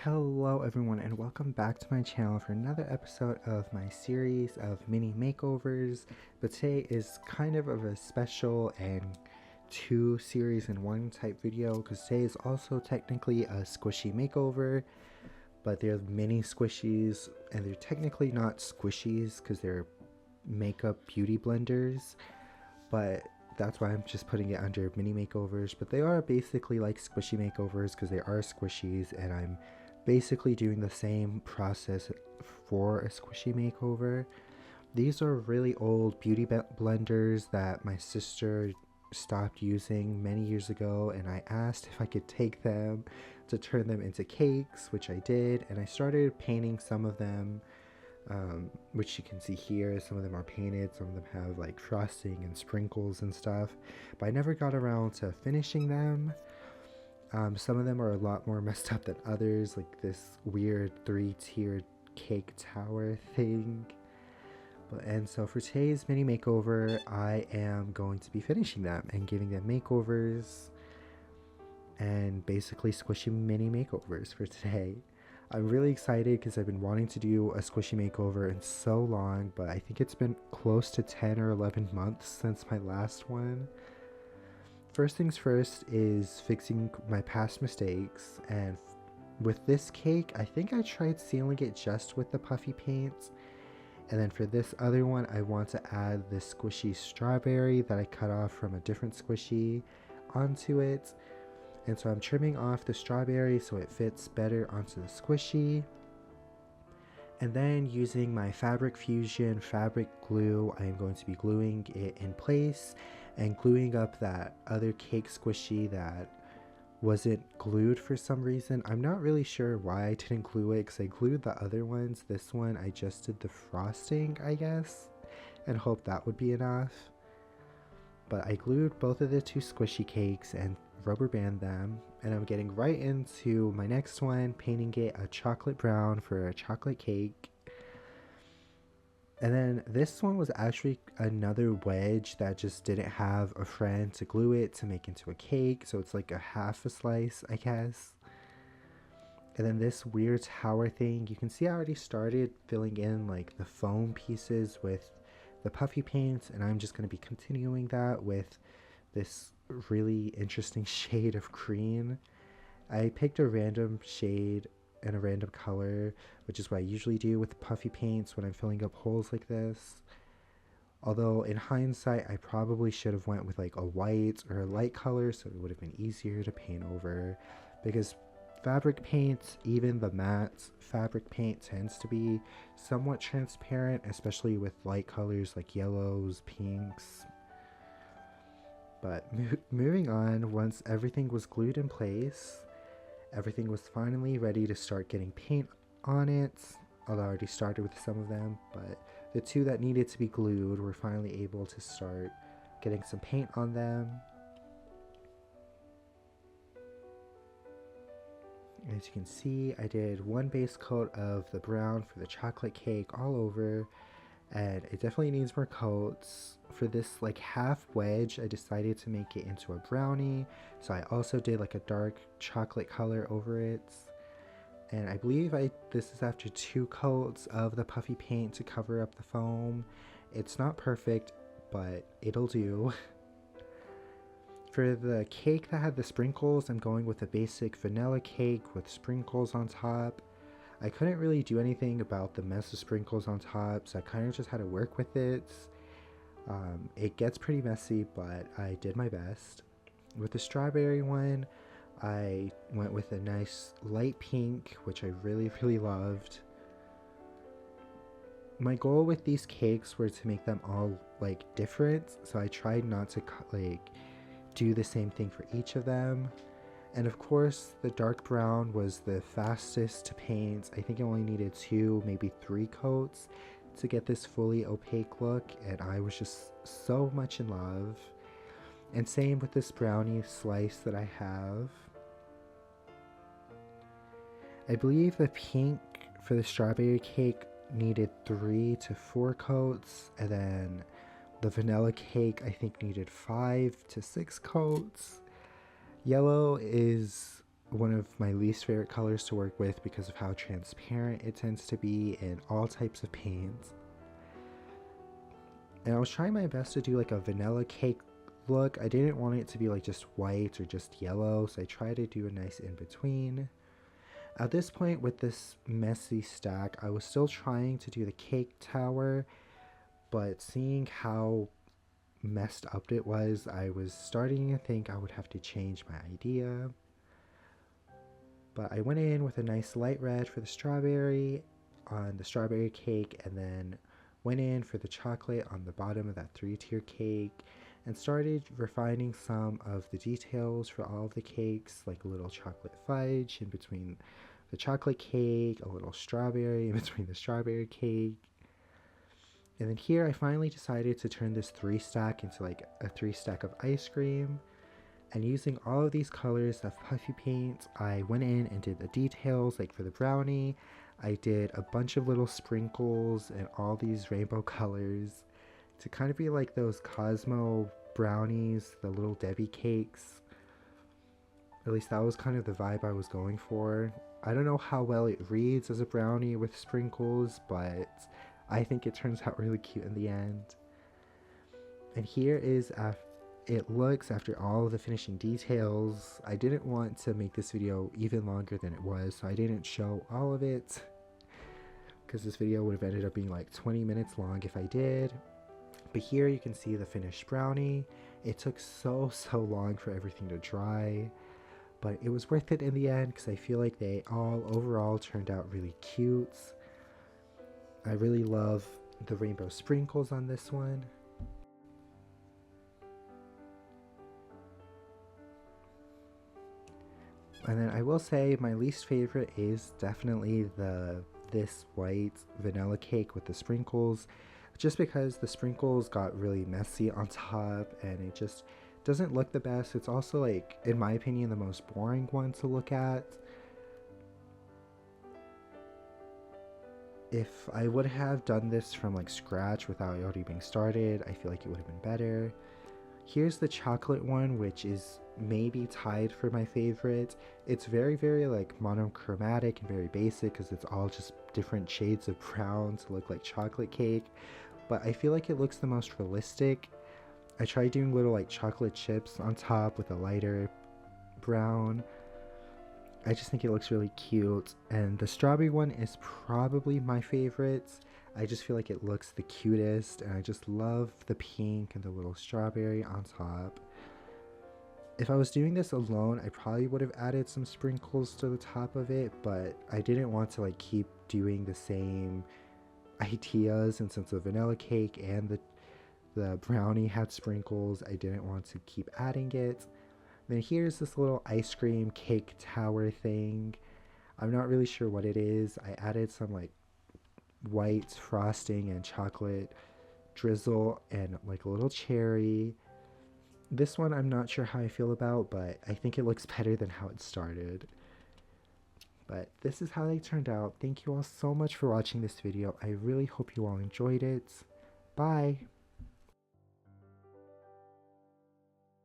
Hello everyone and welcome back to my channel for another episode of my series of mini makeovers, but today is kind of a special and two series in one type video because today is also technically a squishy makeover, but they're mini squishies and they're technically not squishies because they're makeup beauty blenders, but that's why I'm just putting it under mini makeovers. But they are basically like squishy makeovers because they are squishies, and I'm basically doing the same process for a squishy makeover. These are really old beauty blenders that my sister stopped using many years ago, and I asked if I could take them to turn them into cakes, which I did, and I started painting some of them, which you can see here. Some of them are painted, some of them have like frosting and sprinkles and stuff, but I never got around to finishing them. Some of them are a lot more messed up than others, like this weird three-tiered cake tower thing. And so for today's mini makeover, I am going to be finishing them and giving them makeovers and basically squishy mini makeovers for today. I'm really excited because I've been wanting to do a squishy makeover in so long, but I think it's been close to 10 or 11 months since my last one. First things first is fixing my past mistakes, and with this cake, I think I tried sealing it just with the puffy paint, and then for this other one, I want to add this squishy strawberry that I cut off from a different squishy onto it, and so I'm trimming off the strawberry so it fits better onto the squishy. And then using my Fabric Fusion fabric glue, I am going to be gluing it in place and gluing up that other cake squishy that wasn't glued for some reason. I'm not really sure why I didn't glue it because I glued the other ones. This one I just did the frosting, I guess, and hoped that would be enough. But I glued both of the two squishy cakes and rubber band them, and I'm getting right into my next one, painting it a chocolate brown for a chocolate cake. And then this one was actually another wedge that just didn't have a friend to glue it to make into a cake, so it's like a half a slice, I guess. And then this weird tower thing, you can see I already started filling in like the foam pieces with the puffy paint, and I'm just going to be continuing that with this really interesting shade of green. I picked a random shade and a random color, which is what I usually do with puffy paints when I'm filling up holes like this. Although in hindsight, I probably should have went with like a white or a light color so it would have been easier to paint over, because fabric paint, even the matte fabric paint, tends to be somewhat transparent, especially with light colors like yellows, pinks. But moving on, once everything was glued in place, everything was finally ready to start getting paint on it, although I already started with some of them, but the two that needed to be glued were finally able to start getting some paint on them. As you can see, I did one base coat of the brown for the chocolate cake all over, and it definitely needs more coats. For this like half wedge, I decided to make it into a brownie, so I also did like a dark chocolate color over it. And I believe this is after 2 coats of the puffy paint to cover up the foam. It's not perfect, but it'll do. For the cake that had the sprinkles, I'm going with a basic vanilla cake with sprinkles on top. I couldn't really do anything about the mess of sprinkles on top, so I kind of just had to work with it. It gets pretty messy, but I did my best. With the strawberry one, I went with a nice light pink, which I really loved. My goal with these cakes were to make them all like different, so I tried not to like do the same thing for each of them. And of course, the dark brown was the fastest to paint. I think I only needed 2, maybe 3 coats to get this fully opaque look, and I was just so much in love. And same with this brownie slice that I have. I believe the pink for the strawberry cake needed 3 to 4 coats, and then the vanilla cake I think needed 5 to 6 coats. Yellow is one of my least favorite colors to work with because of how transparent it tends to be in all types of paints. And I was trying my best to do like a vanilla cake look. I didn't want it to be like just white or just yellow, so I tried to do a nice in between. At this point with this messy stack, I was still trying to do the cake tower, but seeing how messed up it was, I was starting to think I would have to change my idea. But I went in with a nice light red for the strawberry on the strawberry cake, and then went in for the chocolate on the bottom of that 3-tier cake, and started refining some of the details for all of the cakes, like a little chocolate fudge in between the chocolate cake, a little strawberry in between the strawberry cake. And then here I finally decided to turn this 3-stack into like a 3-stack of ice cream. And using all of these colors of puffy paint, I went in and did the details. Like for the brownie, I did a bunch of little sprinkles and all these rainbow colors to kind of be like those Cosmo brownies, the little Debbie cakes. At least that was kind of the vibe I was going for. I don't know how well it reads as a brownie with sprinkles, but I think it turns out really cute in the end. And here is it looks after all of the finishing details. I didn't want to make this video even longer than it was, so I didn't show all of it, because this video would have ended up being like 20 minutes long if I did. But here you can see the finished brownie. It took so long for everything to dry, but it was worth it in the end because I feel like they all overall turned out really cute. I really love the rainbow sprinkles on this one. And then I will say my least favorite is definitely this white vanilla cake with the sprinkles, just because the sprinkles got really messy on top and it just doesn't look the best. It's also, like, in my opinion, the most boring one to look at. If I would have done this from like scratch without it already being started, I feel like it would have been better. Here's the chocolate one, which is maybe tied for my favorite. It's very like monochromatic and very basic because it's all just different shades of brown to look like chocolate cake, but I feel like it looks the most realistic. I tried doing little like chocolate chips on top with a lighter brown. I just think it looks really cute, and the strawberry one is probably my favorite. I just feel like it looks the cutest, and I just love the pink and the little strawberry on top. If I was doing this alone, I probably would have added some sprinkles to the top of it, but I didn't want to like keep doing the same ideas, and since the vanilla cake and the brownie had sprinkles, I didn't want to keep adding it. Then here's this little ice cream cake tower thing. I'm not really sure what it is. I added some like white frosting and chocolate drizzle and like a little cherry. This one I'm not sure how I feel about, but I think it looks better than how it started. But this is how they turned out. Thank you all so much for watching this video. I really hope you all enjoyed it. Bye!